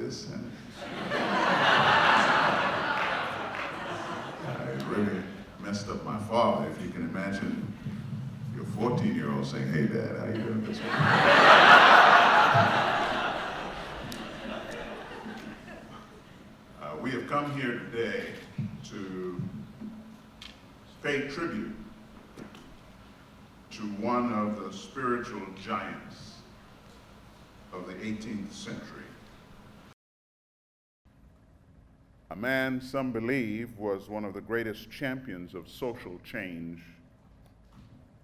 this. And it really messed up my father, if you can imagine your 14-year-old saying, "Hey, Dad, how you doing this morning?" We have come here today to pay tribute to one of the spiritual giants of the 18th century. A man some believe was one of the greatest champions of social change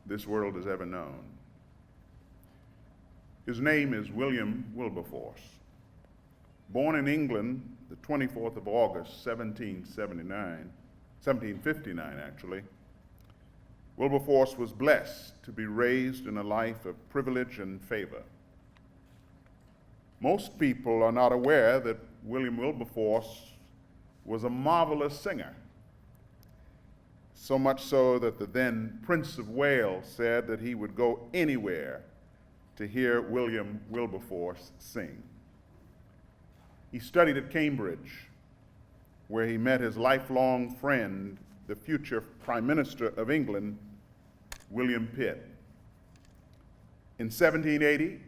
this world has ever known. His name is William Wilberforce. Born in England the 24th of August, 1759 actually, Wilberforce was blessed to be raised in a life of privilege and favor. Most people are not aware that William Wilberforce was a marvelous singer, so much so that the then Prince of Wales said that he would go anywhere to hear William Wilberforce sing. He studied at Cambridge, where he met his lifelong friend, the future Prime Minister of England, William Pitt. In 1780,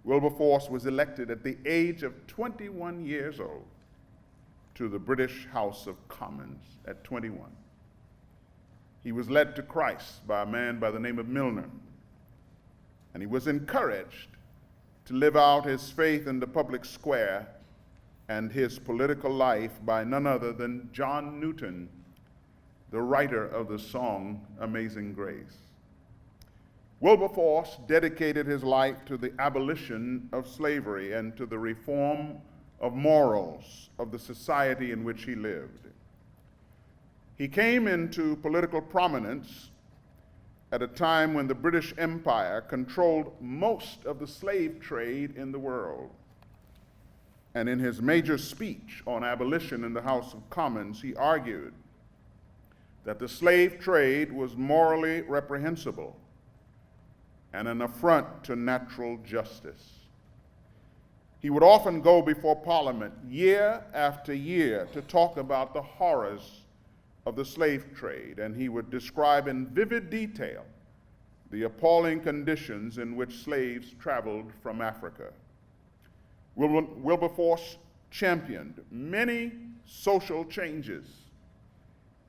Wilberforce was elected at the age of 21 years old to the British House of Commons at 21. He was led to Christ by a man by the name of Milner, and he was encouraged to live out his faith in the public square and his political life by none other than John Newton, the writer of the song Amazing Grace. Wilberforce dedicated his life to the abolition of slavery and to the reform of morals of the society in which he lived. He came into political prominence at a time when the British Empire controlled most of the slave trade in the world. And in his major speech on abolition in the House of Commons, he argued that the slave trade was morally reprehensible and an affront to natural justice. He would often go before Parliament year after year to talk about the horrors of the slave trade, and he would describe in vivid detail the appalling conditions in which slaves traveled from Africa. Wilberforce championed many social changes,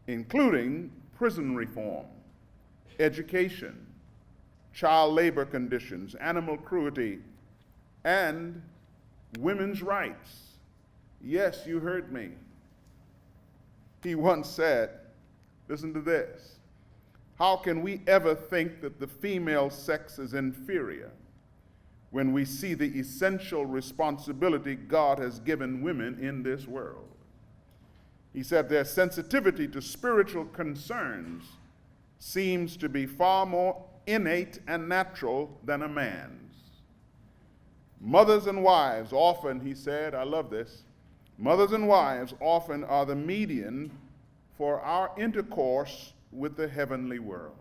including prison reform, education, child labor conditions, animal cruelty, and women's rights. Yes, you heard me. He once said, listen to this, "How can we ever think that the female sex is inferior when we see the essential responsibility God has given women in this world?" He said their sensitivity to spiritual concerns seems to be far more innate and natural than a man's. Mothers and wives often, he said, I love this, mothers and wives often are the median for our intercourse with the heavenly world,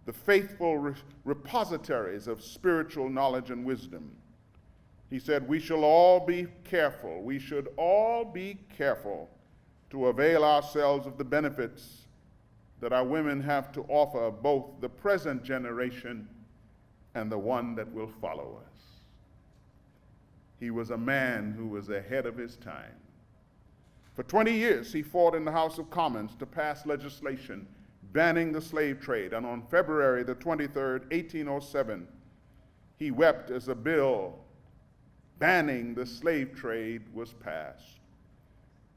the faithful repositories of spiritual knowledge and wisdom. He said, we should all be careful to avail ourselves of the benefits that our women have to offer both the present generation and the one that will follow us. He was a man who was ahead of his time. For 20 years, he fought in the House of Commons to pass legislation banning the slave trade, and on February the 23rd, 1807, he wept as a bill banning the slave trade was passed.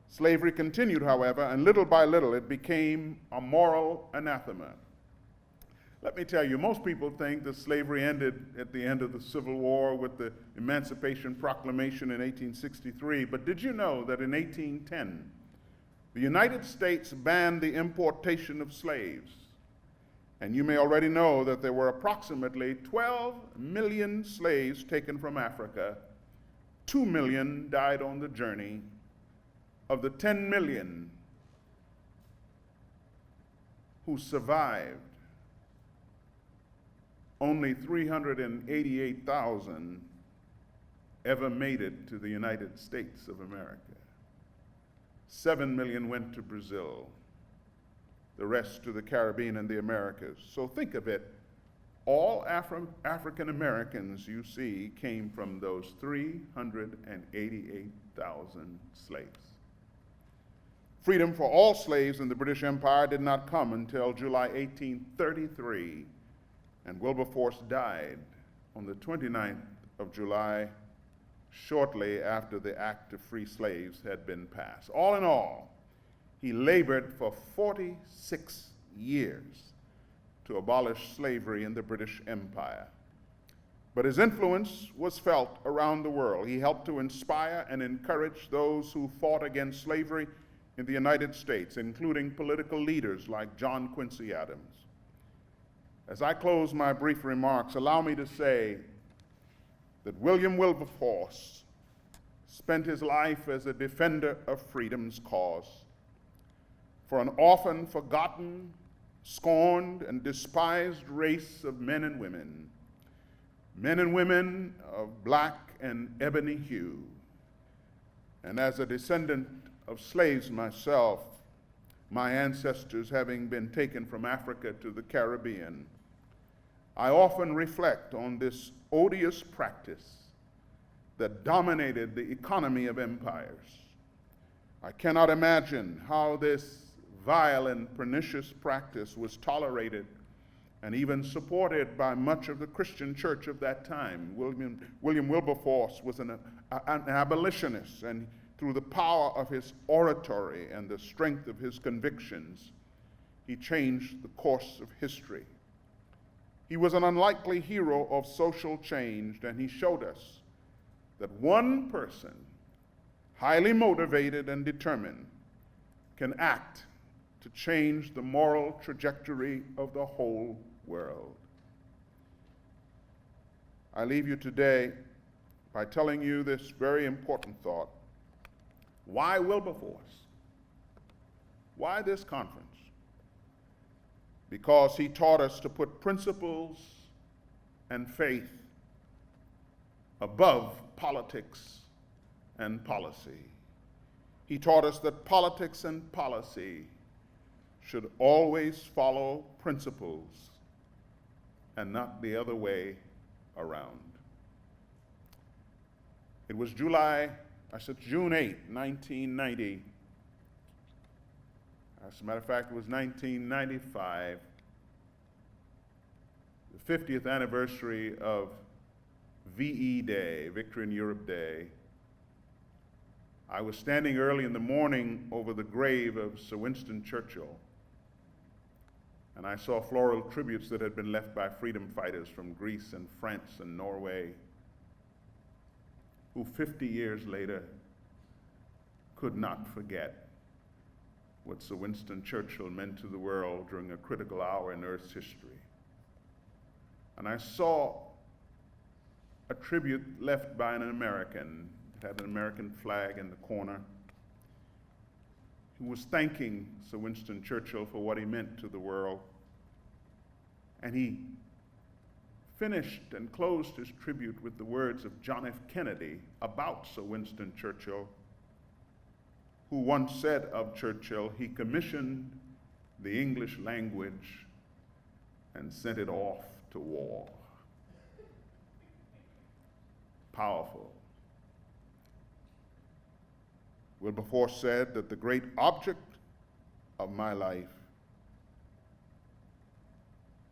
Slavery continued, however, and little by little it became a moral anathema. Let me tell you, most people think that slavery ended at the end of the Civil War with the Emancipation Proclamation in 1863, but did you know that in 1810, the United States banned the importation of slaves? And you may already know that there were approximately 12 million slaves taken from Africa. 2 million died on the journey. Of the 10 million who survived, only 388,000 ever made it to the United States of America. 7 million went to Brazil, the rest to the Caribbean and the Americas. So think of it, all African Americans you see came from those 388,000 slaves. Freedom for all slaves in the British Empire did not come until July 1833, and Wilberforce died on the 29th of July, shortly after the Act to Free Slaves had been passed. All in all, he labored for 46 years to abolish slavery in the British Empire. But his influence was felt around the world. He helped to inspire and encourage those who fought against slavery in the United States, including political leaders like John Quincy Adams. As I close my brief remarks, allow me to say that William Wilberforce spent his life as a defender of freedom's cause. For an often forgotten, scorned, and despised race of men and women of black and ebony hue. And as a descendant of slaves myself, my ancestors having been taken from Africa to the Caribbean, I often reflect on this odious practice that dominated the economy of empires. I cannot imagine how this vile and pernicious practice was tolerated and even supported by much of the Christian church of that time. William Wilberforce was an abolitionist, and through the power of his oratory and the strength of his convictions, he changed the course of history. He was an unlikely hero of social change, and he showed us that one person, highly motivated and determined, can act to change the moral trajectory of the whole world. I leave you today by telling you this very important thought. Why Wilberforce? Why this conference? Because he taught us to put principles and faith above politics and policy. He taught us that politics and policy should always follow principles and not the other way around. It was June 8, 1990. As a matter of fact, it was 1995, the 50th anniversary of VE Day, Victory in Europe Day. I was standing early in the morning over the grave of Sir Winston Churchill, and I saw floral tributes that had been left by freedom fighters from Greece and France and Norway, who 50 years later could not forget what Sir Winston Churchill meant to the world during a critical hour in Earth's history. And I saw a tribute left by an American. It had an American flag in the corner, who was thanking Sir Winston Churchill for what he meant to the world. And he finished and closed his tribute with the words of John F. Kennedy about Sir Winston Churchill, who once said of Churchill, he commissioned the English language and sent it off to war. Powerful. Wilberforce said that the great object of my life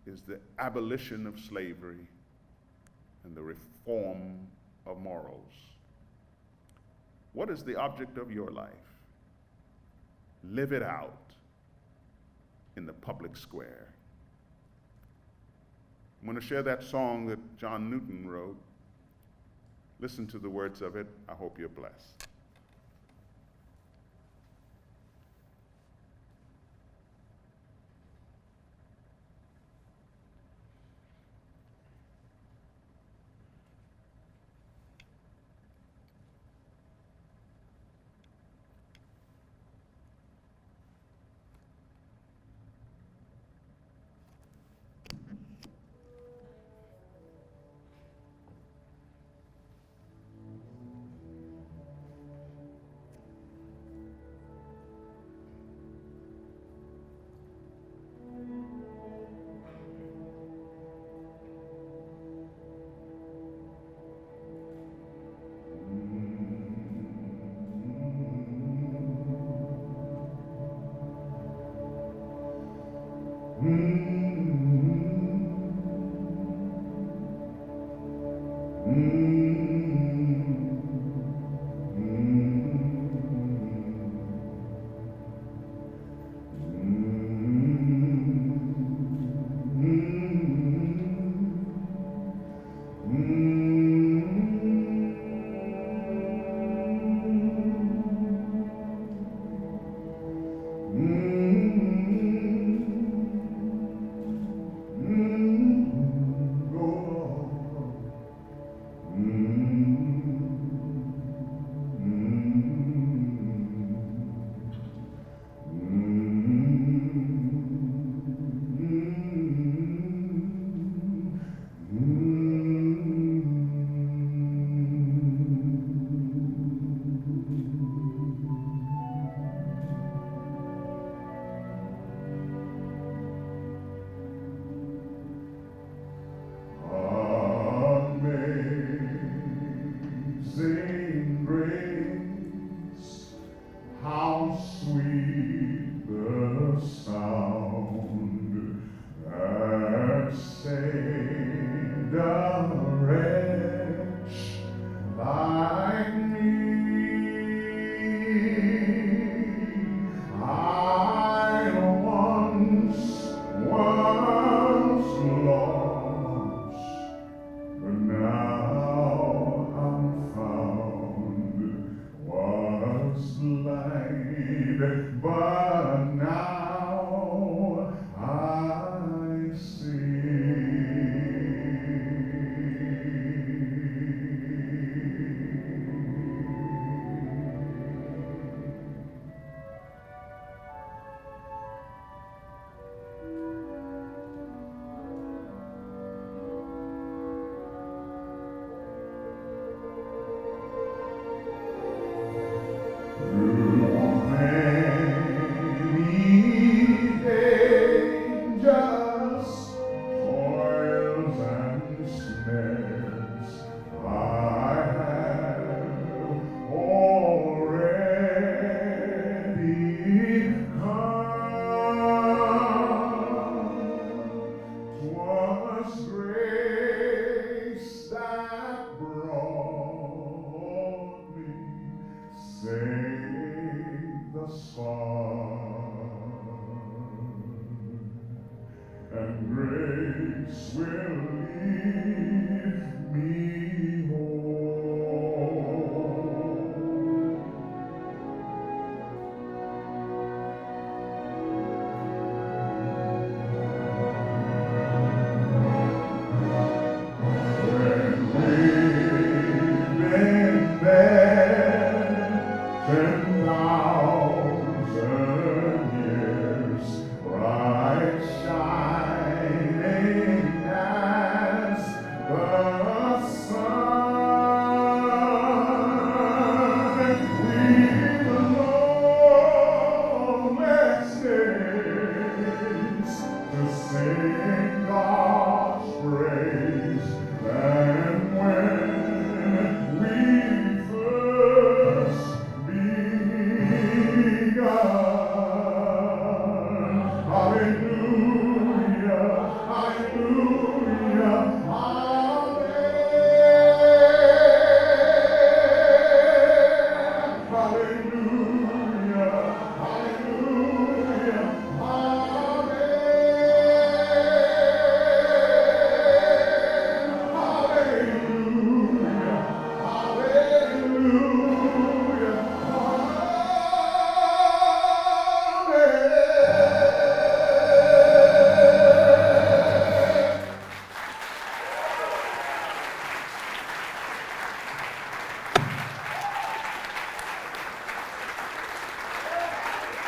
is the abolition of slavery and the reform of morals. What is the object of your life? Live it out in the public square. I'm going to share that song that John Newton wrote. Listen to the words of it. I hope you're blessed. When